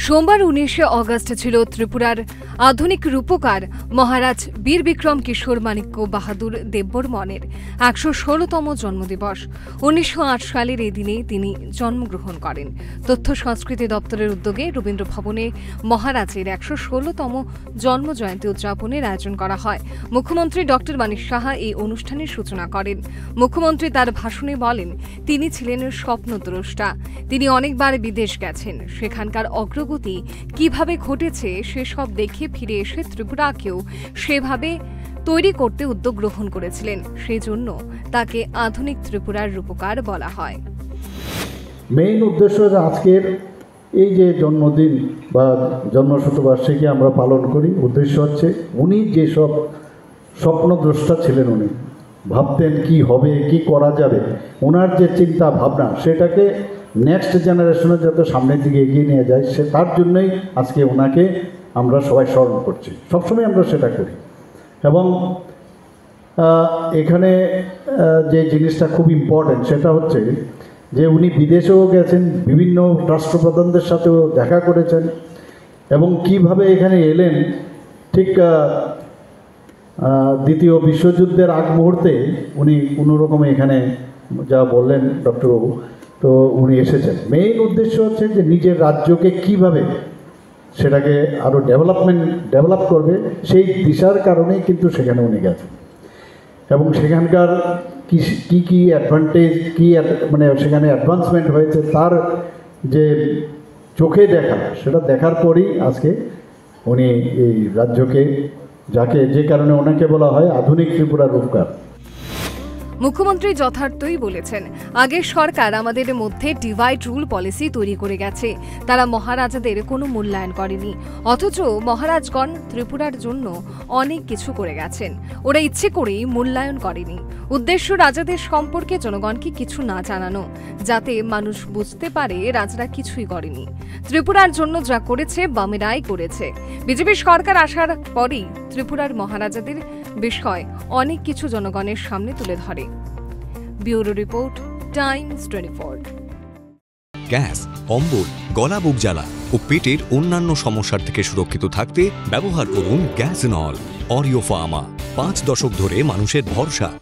সোমবার 19শে অগস্ট ছিল ত্রিপুরার আধুনিক রূপকার মহারাজ বীর বিক্রম কিশোর মাণিক্য বাহাদুর দেববর্মনের ১১৬তম জন্মদিবস। ১৯০৮ সালের এই দিনে তিনি জন্মগ্রহণ করেন। তথ্য সংস্কৃতি দপ্তরের উদ্যোগে রবীন্দ্র ভবনে মহারাজের ১১৬তম জন্মজয়ন্তী উদযাপনের আয়োজন করা হয়। মুখ্যমন্ত্রী ডক্টর মানিক সাহা এই অনুষ্ঠানের সূচনা করেন। মুখ্যমন্ত্রী তার ভাষণে বলেন, তিনি ছিলেন স্বপ্নদ্রষ্টা। তিনি অনেকবার বিদেশ গেছেন, সেখানকার অগ্রগতি কিভাবে ঘটেছে সেসব দেখে ফিরে এসে ত্রিপুরাকেও সেভাবে তৈরি করতে উদ্যোগ গ্রহণ করেছিলেন। সেই জন্য তাকে আধুনিক ত্রিপুরার রূপকার বলা হয়। মেইন উদ্দেশ্য আজকের এই যে জন্মদিন বা জন্মশতবার্ষিকী আমরা পালন করি, উদ্দেশ্য হচ্ছে উনি যেসব স্বপ্নদ্রষ্টা ছিলেন, উনি ভাবতেন কি হবে, কি করা যাবে, ওনার যে চিন্তা ভাবনা সেটাকে নেক্সট জেনারেশনে যাতে সামনের দিকে এগিয়ে নিয়ে যায়, সে তার জন্যই আজকে ওনাকে আমরা সবাই স্মরণ করছি। সবসময় আমরা সেটা করি। এবং এখানে যে জিনিসটা খুব ইম্পর্ট্যান্ট সেটা হচ্ছে যে উনি বিদেশেও গেছেন, বিভিন্ন রাষ্ট্রপ্রধানদের সাথেও দেখা করেছেন এবং কিভাবে এখানে এলেন। ঠিক দ্বিতীয় বিশ্বযুদ্ধের আগ মুহূর্তে উনি কোনোরকমে এখানে যা বললেন ডক্টরবাবু, তো উনি এসেছেন। মেইন উদ্দেশ্য হচ্ছে যে নিজের রাজ্যকে কিভাবে সেটাকে আরও ডেভেলপ করবে, সেই দিশার কারণেই কিন্তু সেখানে উনি গেছেন। এবং সেখানকার কি কি অ্যাডভান্টেজ, মানে সেখানে অ্যাডভান্সমেন্ট হয়েছে তার যে চোখে দেখা, সেটা দেখার পরই আজকে উনি এই রাজ্যকে, যে কারণে ওনাকে বলা হয় আধুনিক ত্রিপুরার রূপকার। মুখ্যমন্ত্রী যথার্থই বলেছেন, আগের সরকার আমাদের মধ্যে ডিভাইড রুল পলিসি তৈরি করে গেছে। তারা মহারাজাদের কোনো মূল্যায়ন করেনি, অথচ মহারাজগণ ত্রিপুরার জন্য অনেক কিছু করে গেছেন। ওরা ইচ্ছে করেই মূল্যায়ন করেনি। উদ্দেশ্য রাজাদের সম্পর্কে জনগণকে কিছু না জানানো, যাতে মানুষ বুঝতে পারে রাজারা কিছুই করেনি। ত্রিপুরার জন্য যা করেছে বামেরাই করেছে। বিজেপি সরকার আসার পরেই ত্রিপুরার মহারাজাদের বিষয় অনেক কিছু জনগণের সামনে তুলে ধরে। Bureau report, Times 24। গ্যাস, অম্বল, গলা বুক জ্বালা ও পেটের অন্যান্য সমস্যার থেকে সুরক্ষিত থাকতে ব্যবহার করুন গ্যাসনল। অরিও ফার্মা, 5 দশক ধরে মানুষের ভরসা।